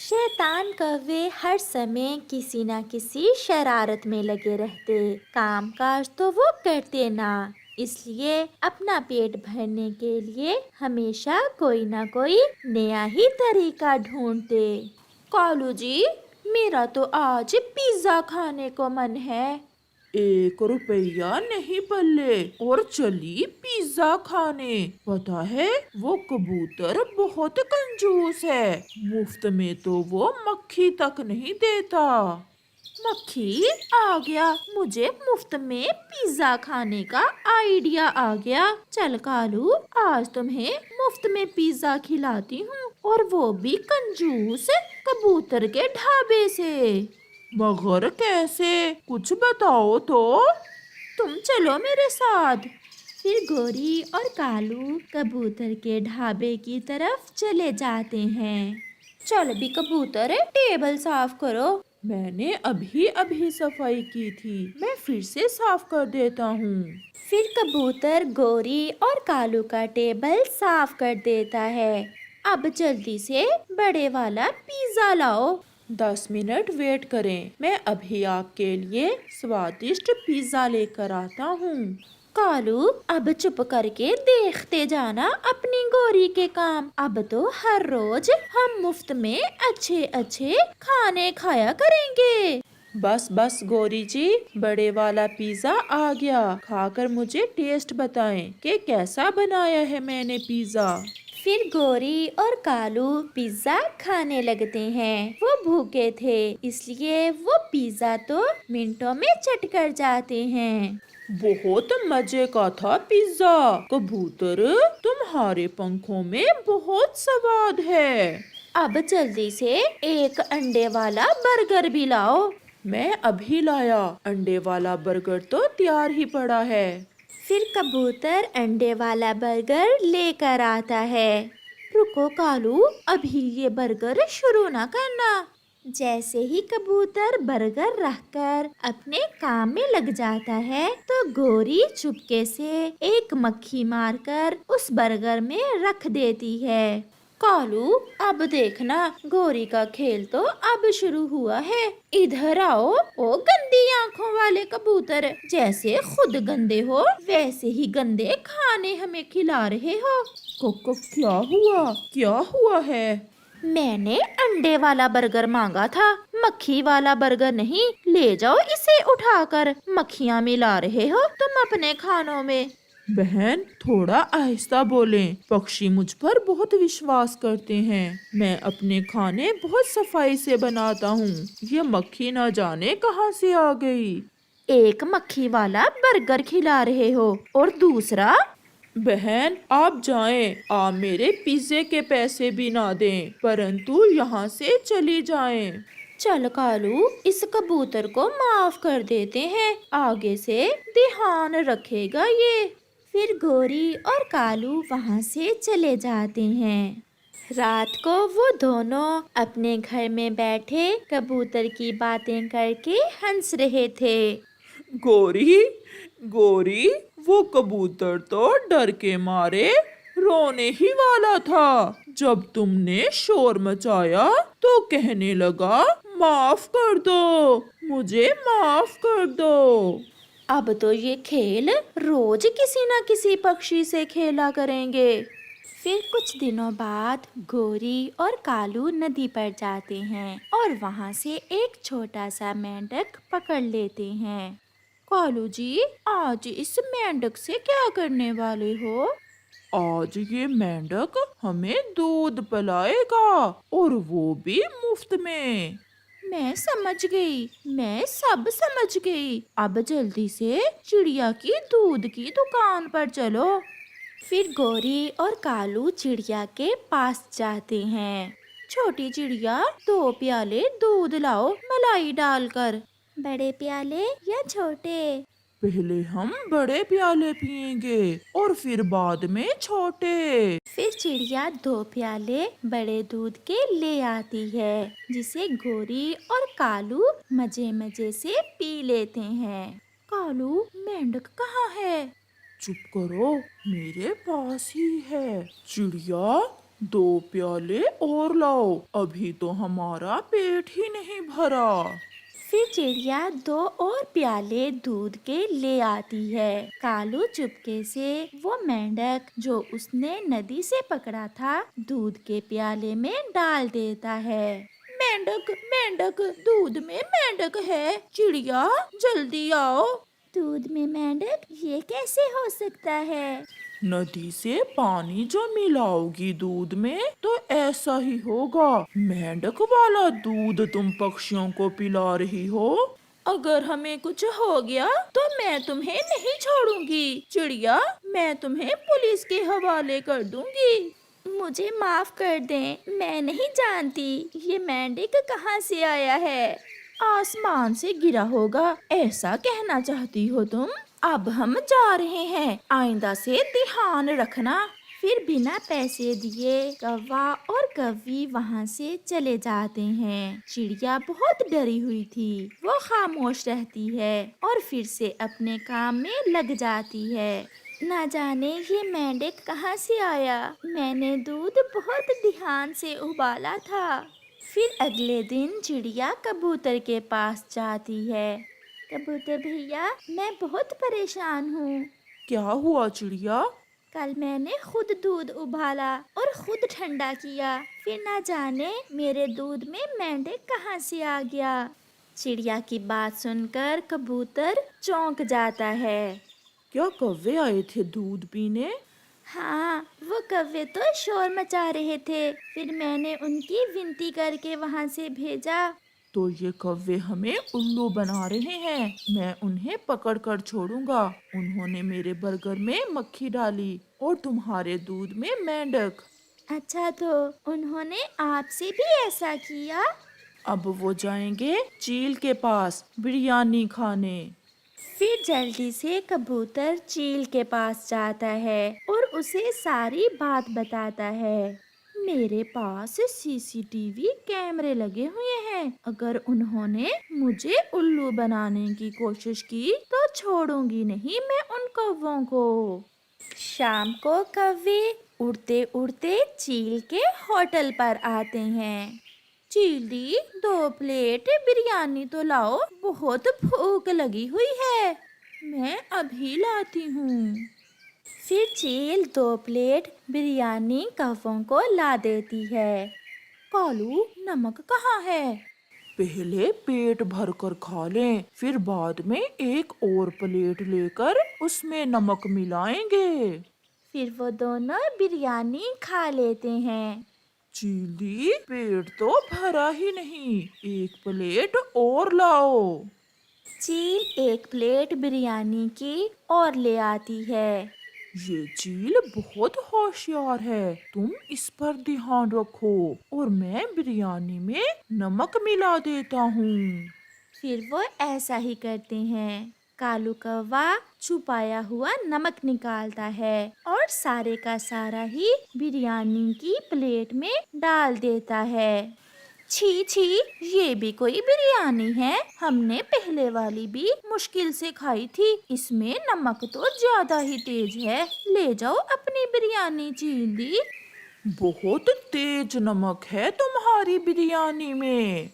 शैतान कौवे हर समय किसी ना किसी शरारत में लगे रहते। काम काज तो वो करते ना, इसलिए अपना पेट भरने के लिए हमेशा कोई ना कोई नया ही तरीका ढूंढते। कालू जी, मेरा तो आज पिज्जा खाने को मन है। 1 रुपया नहीं पल्ले और चली पिज्जा खाने। पता है वो कबूतर बहुत कंजूस है, मुफ्त में तो वो मक्खी तक नहीं देता। मक्खी आ गया, मुझे मुफ्त में पिज्जा खाने का आइडिया आ गया। चल कालू, आज तुम्हें मुफ्त में पिज्जा खिलाती हूँ, और वो भी कंजूस कबूतर के ढाबे से। मगर कैसे, कुछ बताओ तो। तुम चलो मेरे साथ। फिर गोरी और कालू कबूतर के ढाबे की तरफ चले जाते हैं। चल भी कबूतर, टेबल साफ करो। मैंने अभी अभी सफाई की थी, मैं फिर से साफ कर देता हूँ। फिर कबूतर गोरी और कालू का टेबल साफ कर देता है। अब जल्दी से बड़े वाला पिज्जा लाओ। 10 मिनट वेट करें, मैं अभी आपके लिए स्वादिष्ट पिज्जा लेकर आता हूँ। कालू, अब चुप करके देखते जाना अपनी गोरी के काम। अब तो हर रोज हम मुफ्त में अच्छे अच्छे खाने खाया करेंगे। बस बस गोरी जी, बड़े वाला पिज्जा आ गया, खाकर मुझे टेस्ट बताएं कि कैसा बनाया है मैंने पिज्जा। फिर गोरी और कालू पिज्जा खाने लगते हैं। वो भूखे थे, इसलिए वो पिज्जा तो मिनटों में चट कर जाते हैं। बहुत मजे का था पिज्जा। कबूतर, तुम्हारे पंखों में बहुत स्वाद है। अब जल्दी से एक अंडे वाला बर्गर भी लाओ। मैं अभी लाया, अंडे वाला बर्गर तो तैयार ही पड़ा है। फिर कबूतर अंडे वाला बर्गर लेकर आता है। रुको कालू, अभी ये बर्गर शुरू ना करना। जैसे ही कबूतर बर्गर रखकर अपने काम में लग जाता है, तो गोरी चुपके से एक मक्खी मारकर उस बर्गर में रख देती है। कालू, अब देखना, गोरी का खेल तो अब शुरू हुआ है। इधर आओ, ओ गंदी आंखों वाले कबूतर, जैसे खुद गंदे हो वैसे ही गंदे खाने हमें खिला रहे हो। कोको, क्या हुआ है? मैंने अंडे वाला बर्गर मांगा था, मक्खी वाला बर्गर नहीं। ले जाओ इसे उठाकर, मक्खियाँ मिला रहे हो तुम अपने खानों में। बहन, थोड़ा आहिस्ता बोलें, पक्षी मुझ पर बहुत विश्वास करते हैं। मैं अपने खाने बहुत सफाई से बनाता हूँ, ये मक्खी न जाने कहाँ से आ गई। एक मक्खी वाला बर्गर खिला रहे हो और दूसरा। बहन आप जाएं, आप मेरे पिज्जे के पैसे भी ना दें, परंतु यहाँ से चली जाएं। चल कालू, इस कबूतर को माफ कर देते हैं, आगे से ध्यान रखेगा ये। फिर गोरी और कालू वहाँ से चले जाते हैं। रात को वो दोनों अपने घर में बैठे कबूतर की बातें करके हंस रहे थे। गोरी, गोरी, वो कबूतर तो डर के मारे रोने ही वाला था। जब तुमने शोर मचाया तो कहने लगा, माफ कर दो, मुझे माफ कर दो। अब तो ये खेल रोज किसी न किसी पक्षी से खेला करेंगे। फिर कुछ दिनों बाद गोरी और कालू नदी पर जाते हैं और वहाँ से एक छोटा सा मेंढक पकड़ लेते हैं। कालू जी, आज इस मेंढक से क्या करने वाले हो? आज ये मेंढक हमें दूध पिलाएगा, और वो भी मुफ्त में। मैं समझ गई, मैं सब समझ गई। अब जल्दी से चिड़िया की दूध की दुकान पर चलो। फिर गोरी और कालू चिड़िया के पास जाते हैं। छोटी चिड़िया, 2 प्याले दूध लाओ मलाई डालकर। बड़े प्याले या छोटे? पहले हम बड़े प्याले पिएंगे और फिर बाद में छोटे। फिर चिड़िया 2 प्याले बड़े दूध के ले आती है, जिसे गोरी और कालू मजे मजे से पी लेते हैं। कालू, मेंढक कहाँ है? चुप करो, मेरे पास ही है। चिड़िया, 2 प्याले और लाओ, अभी तो हमारा पेट ही नहीं भरा। फिर चिड़िया 2 और प्याले दूध के ले आती है। कालू चुपके से वो मेंढक जो उसने नदी से पकड़ा था दूध के प्याले में डाल देता है। मेंढक मेंढक, दूध में मेंढक है, चिड़िया जल्दी आओ। दूध में मेंढक, ये कैसे हो सकता है? नदी से पानी जो मिलाओगी दूध में तो ऐसा ही होगा। मेंढक वाला दूध तुम पक्षियों को पिला रही हो। अगर हमें कुछ हो गया तो मैं तुम्हें नहीं छोड़ूंगी चिड़िया, मैं तुम्हें पुलिस के हवाले कर दूंगी। मुझे माफ कर दें, मैं नहीं जानती ये मेंढक कहाँ से आया है। आसमान से गिरा होगा, ऐसा कहना चाहती हो तुम? अब हम जा रहे हैं, आइंदा से ध्यान रखना। फिर बिना पैसे दिए कौवा और कौवी वहाँ से चले जाते हैं। चिड़िया बहुत डरी हुई थी, वो खामोश रहती है और फिर से अपने काम में लग जाती है। ना जाने ये मेंढक कहाँ से आया, मैंने दूध बहुत ध्यान से उबाला था। फिर अगले दिन चिड़िया कबूतर के पास जाती है। कबूतर भैया, मैं बहुत परेशान हूँ। क्या हुआ चिड़िया? कल मैंने खुद दूध उबाला और खुद ठंडा किया, फिर ना जाने मेरे दूध में मेंढक कहाँ से आ गया। चिड़िया की बात सुनकर कबूतर चौंक जाता है। क्या कौवे आए थे दूध पीने? हाँ, वो कौवे तो शोर मचा रहे थे, फिर मैंने उनकी विनती करके वहाँ से भेजा। तो ये कौवे हमें उल्लू बना रहे हैं, मैं उन्हें पकड़ कर छोड़ूंगा। उन्होंने मेरे बर्गर में मक्खी डाली और तुम्हारे दूध में मेंढक। अच्छा, तो उन्होंने आपसे भी ऐसा किया? अब वो जाएंगे चील के पास बिरयानी खाने। फिर जल्दी से कबूतर चील के पास जाता है और उसे सारी बात बताता है। मेरे पास सीसीटीवी कैमरे लगे हुए हैं, अगर उन्होंने मुझे उल्लू बनाने की कोशिश की तो छोड़ूंगी नहीं मैं उन कौवों को। शाम को कौवे उड़ते उड़ते चील के होटल पर आते हैं। चील दी, 2 प्लेट बिरयानी तो लाओ, बहुत भूख लगी हुई है। मैं अभी लाती हूँ। फिर चील 2 प्लेट बिरयानी कौवों को ला देती है। कालू, नमक कहाँ है? पहले पेट भर कर खा लें, फिर बाद में एक और प्लेट लेकर उसमें नमक मिलाएंगे। फिर वो दोनों बिरयानी खा लेते हैं। चीली, पेट तो भरा ही नहीं, एक प्लेट और लाओ। चील 1 प्लेट बिरयानी की और ले आती है। ये चील बहुत होशियार है, तुम इस पर ध्यान रखो और मैं बिरयानी में नमक मिला देता हूँ। फिर वो ऐसा ही करते हैं। कालू कौवा छुपाया हुआ नमक निकालता है और सारे का सारा ही बिरयानी की प्लेट में डाल देता है। छी छी, ये भी कोई बिरयानी है? हमने पहले वाली भी मुश्किल से खाई थी, इसमें नमक तो ज्यादा ही तेज है। ले जाओ अपनी बिरयानी चीली। बहुत तेज नमक है तुम्हारी बिरयानी में।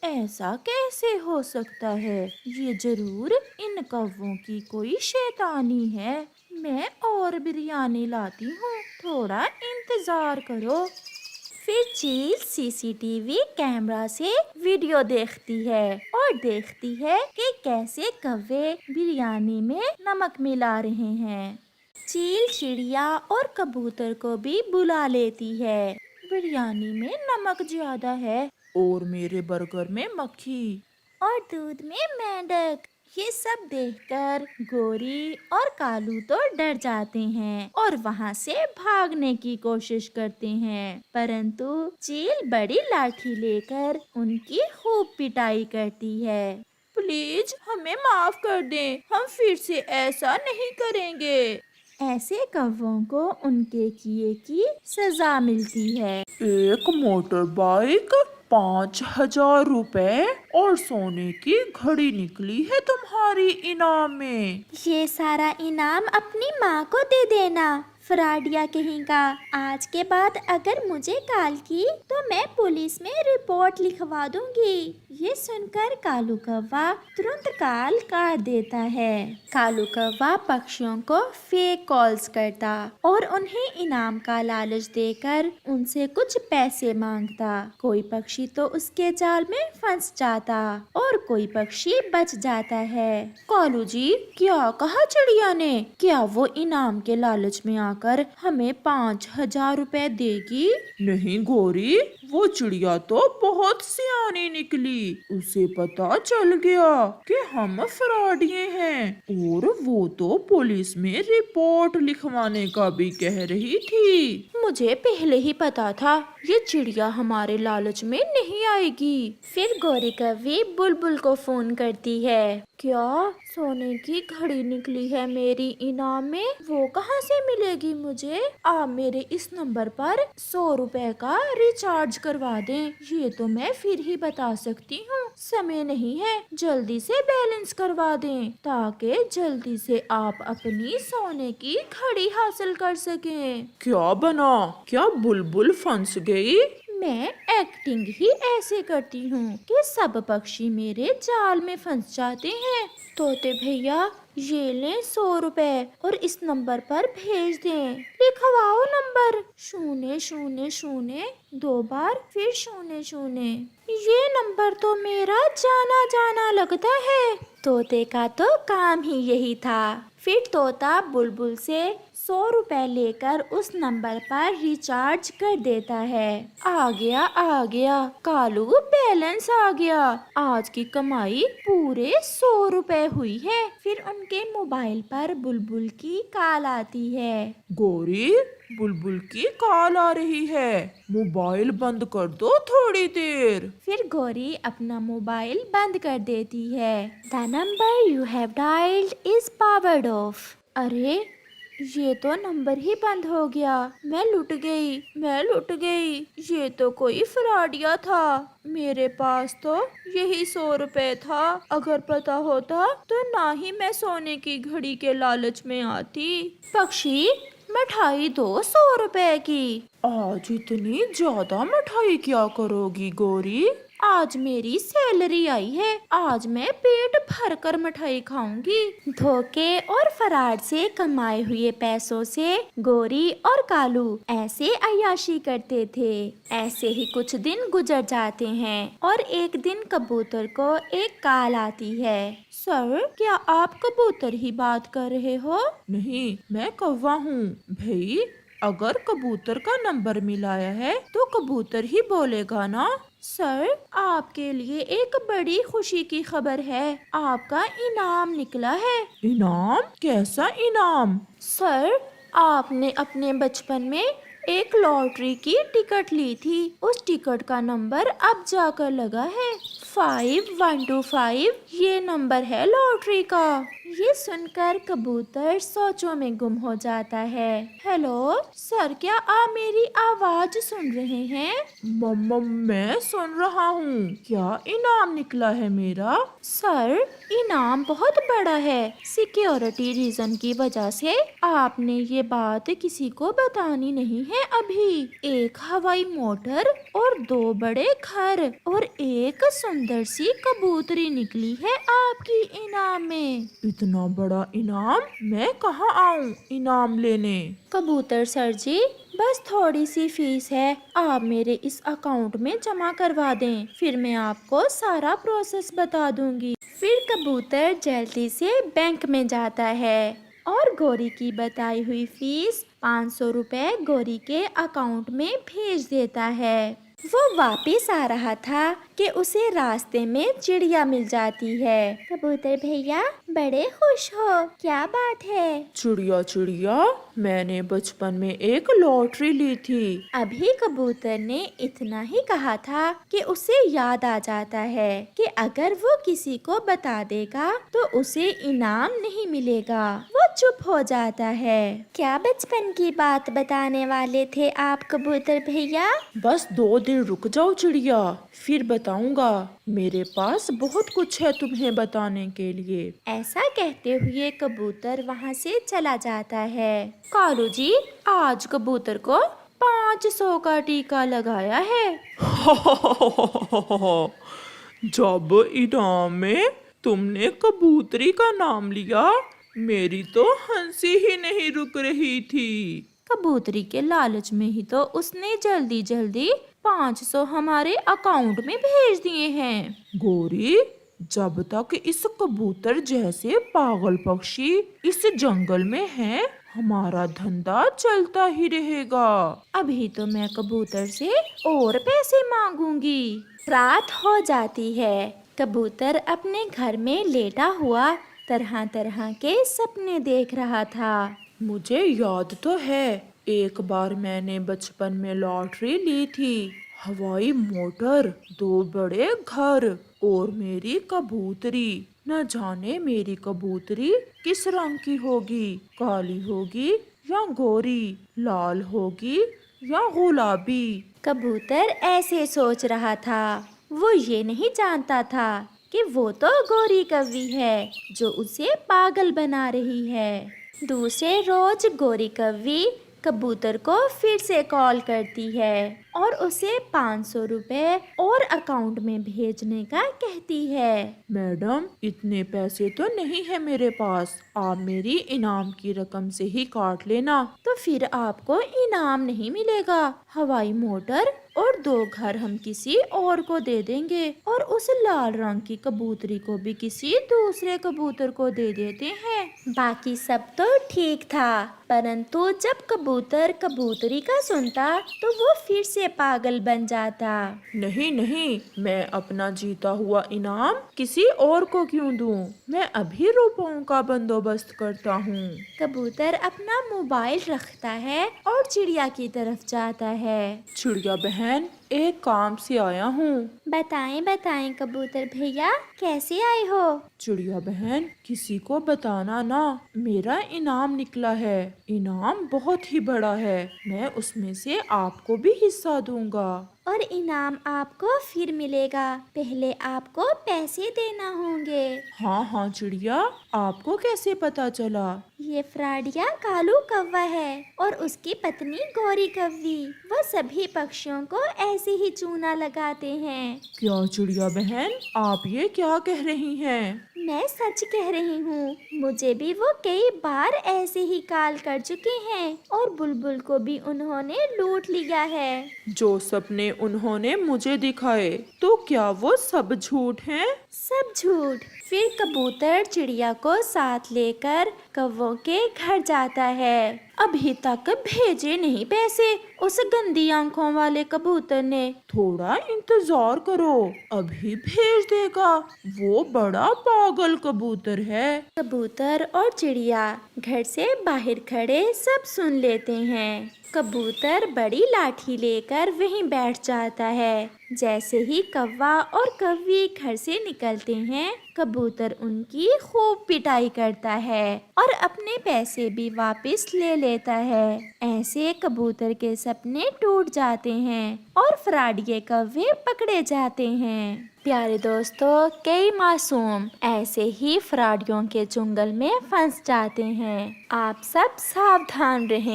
ऐसा कैसे हो सकता है? ये जरूर इन कौवों की कोई शैतानी है। मैं और बिरयानी लाती हूँ, थोड़ा इंतजार करो। फिर चील सीसीटीवी कैमरा से वीडियो देखती है और देखती है कि कैसे कौवे बिरयानी में नमक मिला रहे हैं। चील चिड़िया और कबूतर को भी बुला लेती है। बिरयानी में नमक ज्यादा है और मेरे बर्गर में मक्खी और दूध में मेंढक। ये सब देखकर गोरी और कालू तो डर जाते हैं और वहाँ से भागने की कोशिश करते हैं, परंतु चील बड़ी लाठी लेकर उनकी खूब पिटाई करती है। प्लीज हमें माफ कर दें, हम फिर से ऐसा नहीं करेंगे। ऐसे कौवों को उनके किए की सजा मिलती है। एक मोटर बाइक, 5,000 रुपए और सोने की घड़ी निकली है तुम्हारी इनाम में। ये सारा इनाम अपनी माँ को दे देना, فراڈیا کہیں کا، آج کے بعد اگر مجھے کال کی تو میں پولیس میں رپورٹ لکھوا دوں گی۔ یہ سن کر کالو کوا ترنت کال کاٹ دیتا ہے۔ کالو کوا پکشیوں کو فیک کالز کرتا اور انہیں انعام کا لالچ دے کر ان سے کچھ پیسے مانگتا۔ کوئی پکشی تو اس کے جال میں پھنس جاتا اور کوئی پکشی بچ جاتا ہے۔ کالو جی، کیا کہا چڑیا نے؟ کیا وہ انعام کے لالچ میں آ کر ہمیں 5,000 روپے دے گی؟ نہیں گوری، وہ چڑیا تو بہت سیانی نکلی، اسے پتا چل گیا کہ ہم فراڈیے ہیں، اور وہ تو پولیس میں رپورٹ لکھوانے کا بھی کہہ رہی تھی۔ مجھے پہلے ہی پتا تھا یہ چڑیا ہمارے لالچ میں نہیں آئے گی۔ پھر گوری کوی بلبل کو فون کرتی ہے۔ کیا سونے کی گھڑی نکلی ہے میری انعام میں؟ وہ کہاں سے ملے گی مجھے؟ آپ میرے اس نمبر پر 100 روپے کا ریچارج کروا دیں۔ یہ تو میں پھر ہی بتا سکتی ہوں، سمے نہیں ہے، جلدی سے بیلنس کروا دیں تاکہ جلدی سے آپ اپنی سونے کی گھڑی حاصل کر سکیں۔ کیا بنا؟ کیا بلبل پھنس گئی؟ میں ایکٹنگ ہی ایسے کرتی ہوں کہ سب پکشی میرے جال میں پھنس جاتے ہیں۔ طوطے بھیا، یہ لیں 100 روپے اور اس نمبر پر بھیج دیں۔ لکھواؤ نمبر 000 2 بار پھر 00۔ یہ نمبر تو میرا جانا جانا لگتا ہے۔ طوطے کا تو کام ہی یہی تھا۔ پھر طوطا بلبل سے 100 روپے لے کر اس نمبر پر ریچارج کر دیتا ہے۔ آ گیا کالو، بیلنس آ گیا، آج کی کمائی پورے 100 روپے ہوئی ہے۔ پھر ان کے موبائل پر بلبل کی کال آتی ہے۔ گوری، بلبل کی کال آ رہی ہے، موبائل بند کر دو تھوڑی دیر۔ پھر گوری اپنا موبائل بند کر دیتی ہے۔ The number you have dialed is powered off۔ ارے، یہ تو نمبر ہی بند ہو گیا۔ میں لٹ گئی، یہ تو کوئی فراڈیا تھا۔ میرے پاس تو یہی 100 روپے تھا، اگر پتا ہوتا تو نہ ہی میں سونے کی گھڑی کے لالچ میں آتی۔ پکشی، مٹھائی دو 100 روپے کی۔ آج اتنی زیادہ مٹھائی کیا کرو گی گوری؟ آج میری سیلری آئی ہے، آج میں پیٹ بھر کر مٹھائی کھاؤں گی۔ دھوکے اور فراڈ سے کمائے ہوئے پیسوں سے گوری اور کالو ایسے عیاشی کرتے تھے۔ ایسے ہی کچھ دن گزر جاتے ہیں اور ایک دن کبوتر کو ایک کال آتی ہے۔ سر، کیا آپ کبوتر ہی بات کر رہے ہو؟ نہیں، میں کوا ہوں۔ بھئی، اگر کبوتر کا نمبر ملایا ہے تو کبوتر ہی بولے گا نا۔ سر، آپ کے لیے ایک بڑی خوشی کی خبر ہے، آپ کا انعام نکلا ہے۔ انعام؟ کیسا انعام؟ سر، آپ نے اپنے بچپن میں ایک لاٹری کی ٹکٹ لی تھی، اس ٹکٹ کا نمبر اب جا کر لگا ہے 5125، یہ نمبر ہے لاٹری کا۔ یہ سن کر کبوتر سوچوں میں گم ہو جاتا ہے۔ ہیلو سر، کیا آپ میری آواز سن رہے ہیں؟ میں سن رہا ہوں، کیا انعام نکلا ہے میرا؟ سر، انعام بہت بڑا ہے، سیکیورٹی ریزن کی وجہ سے آپ نے یہ بات کسی کو بتانی نہیں ہے ابھی۔ ایک ہوائی موٹر اور 2 بڑے گھر اور ایک سندر سی کبوتری نکلی ہے آپ کی انعام میں۔ اتنا بڑا انعام؟ میں کہاں آؤں انعام لینے؟ کبوتر سر جی، بس تھوڑی سی فیس ہے، آپ میرے اس اکاؤنٹ میں جمع کروا دیں، پھر میں آپ کو سارا پروسیس بتا دوں گی۔ پھر کبوتر جلدی سے بینک میں جاتا ہے اور گوری کی بتائی ہوئی فیس 500 روپے گوری کے اکاؤنٹ میں بھیج دیتا ہے۔ وہ واپس آ رہا تھا کہ اسے راستے میں چڑیا مل جاتی ہے۔ کبوتر بھیا، بڑے خوش ہو، کیا بات ہے؟ چڑیا، میں نے بچپن میں ایک لاٹری لی تھی۔ ابھی کبوتر نے اتنا ہی کہا تھا کہ اسے یاد آ جاتا ہے کہ اگر وہ کسی کو بتا دے گا تو اسے انعام نہیں ملے گا۔ وہ چپ ہو جاتا ہے۔ کیا بچپن کی بات بتانے والے تھے آپ کبوتر بھیا؟ بس 2 دن رک جاؤ چڑیا، پھر بتاؤں گا، میرے پاس بہت کچھ ہے تمہیں بتانے کے لیے۔ ایسا کہتے ہوئے کبوتر وہاں سے چلا جاتا ہے۔ کالو جی آج کبوتر کو 500 کا ٹیکا لگایا ہے۔ جب انعام میں تم نے کبوتری کا نام لیا، میری تو ہنسی ہی نہیں رک رہی تھی۔ کبوتری کے لالچ میں ہی تو اس نے جلدی جلدی 500 ہمارے اکاؤنٹ میں بھیج دیے ہیں۔ گوری، جب تک اس کبوتر جیسے پاگل پکشی اس جنگل میں ہیں، ہمارا دھندا چلتا ہی رہے گا۔ ابھی تو میں کبوتر سے اور پیسے مانگوں گی۔ رات ہو جاتی ہے۔ کبوتر اپنے گھر میں لیٹا ہوا طرح طرح کے سپنے دیکھ رہا تھا۔ مجھے یاد تو ہے، ایک بار میں نے بچپن میں لاٹری لی تھی، ہوائی موٹر، 2 بڑے گھر اور میری کبوتری۔ نہ جانے میری کبوتری کس رنگ کی ہوگی، کالی ہوگی یا گوری، لال ہوگی یا گلابی۔ کبوتر ایسے سوچ رہا تھا، وہ یہ نہیں جانتا تھا کہ وہ تو گوری کوی ہے جو اسے پاگل بنا رہی ہے۔ دوسرے روز گوری کوی کبوتر کو پھر سے کال کرتی ہے اور اسے 500 روپے اور اکاؤنٹ میں بھیجنے کا کہتی ہے۔ میڈم، اتنے پیسے تو نہیں ہے میرے پاس، آپ میری انعام کی رقم سے ہی کاٹ لینا۔ تو پھر آپ کو انعام نہیں ملے گا، ہوائی موٹر اور 2 گھر ہم کسی اور کو دے دیں گے، اور اس لال رنگ کی کبوتری کو بھی کسی دوسرے کبوتر کو دے دیتے ہیں۔ باقی سب تو ٹھیک تھا، پرنتو جب کبوتر کبوتری کا سنتا تو وہ پھر سے پاگل بن جاتا۔ نہیں نہیں، میں اپنا جیتا ہوا انعام کسی اور کو کیوں دوں، میں ابھی روپوں کا بندوبست کرتا ہوں۔ کبوتر اپنا موبائل رکھتا ہے اور چڑیا کی طرف جاتا ہے۔ چڑیا بہن، ایک کام سے آیا ہوں۔ بتائیں بتائیں کبوتر بھیا، کیسے آئے ہو؟ چڑیا بہن، کسی کو بتانا نا، میرا انعام نکلا ہے، انعام بہت ہی بڑا ہے، میں اس میں سے آپ کو بھی حصہ دوں گا۔ اور انعام آپ کو پھر ملے گا، پہلے آپ کو پیسے دینا ہوں گے۔ ہاں ہاں چڑیا، آپ کو کیسے پتا چلا؟ یہ فراڈیا کالو کوا ہے اور اس کی پتنی گوری کوی، وہ سبھی پکشیوں کو ایسے ہی چونا لگاتے ہیں۔ کیا چڑیا بہن، آپ یہ کیا کہہ رہی ہیں؟ میں سچ کہہ رہی ہوں، مجھے بھی وہ کئی بار ایسے ہی کال کر چکے ہیں اور بلبل کو بھی انہوں نے لوٹ لیا ہے۔ جو سپنے انہوں نے مجھے دکھائے، تو کیا وہ سب جھوٹ ہیں؟ سب جھوٹ۔ پھر کبوتر چڑیا کو ساتھ لے کر کووں کے گھر جاتا ہے۔ ابھی تک بھیجے نہیں پیسے اس گندی آنکھوں والے کبوتر نے۔ تھوڑا انتظار کرو، ابھی بھیج دے گا، وہ بڑا پاگل کبوتر ہے۔ کبوتر اور چڑیا گھر سے باہر کھڑے سب سن لیتے ہیں۔ کبوتر بڑی لاٹھی لے کر وہیں بیٹھ جاتا ہے۔ جیسے ہی کوا اور کوی گھر سے نکلتے ہیں، کبوتر ان کی خوب پٹائی کرتا ہے اور اپنے پیسے بھی واپس لے لیتا ہے۔ ایسے کبوتر کے سپنے ٹوٹ جاتے ہیں اور فراڈیے کوے پکڑے جاتے ہیں۔ پیارے دوستو، کئی معصوم ایسے ہی فراڈیوں کے چنگل میں پھنس جاتے ہیں۔ آپ سب ساودھان رہیں۔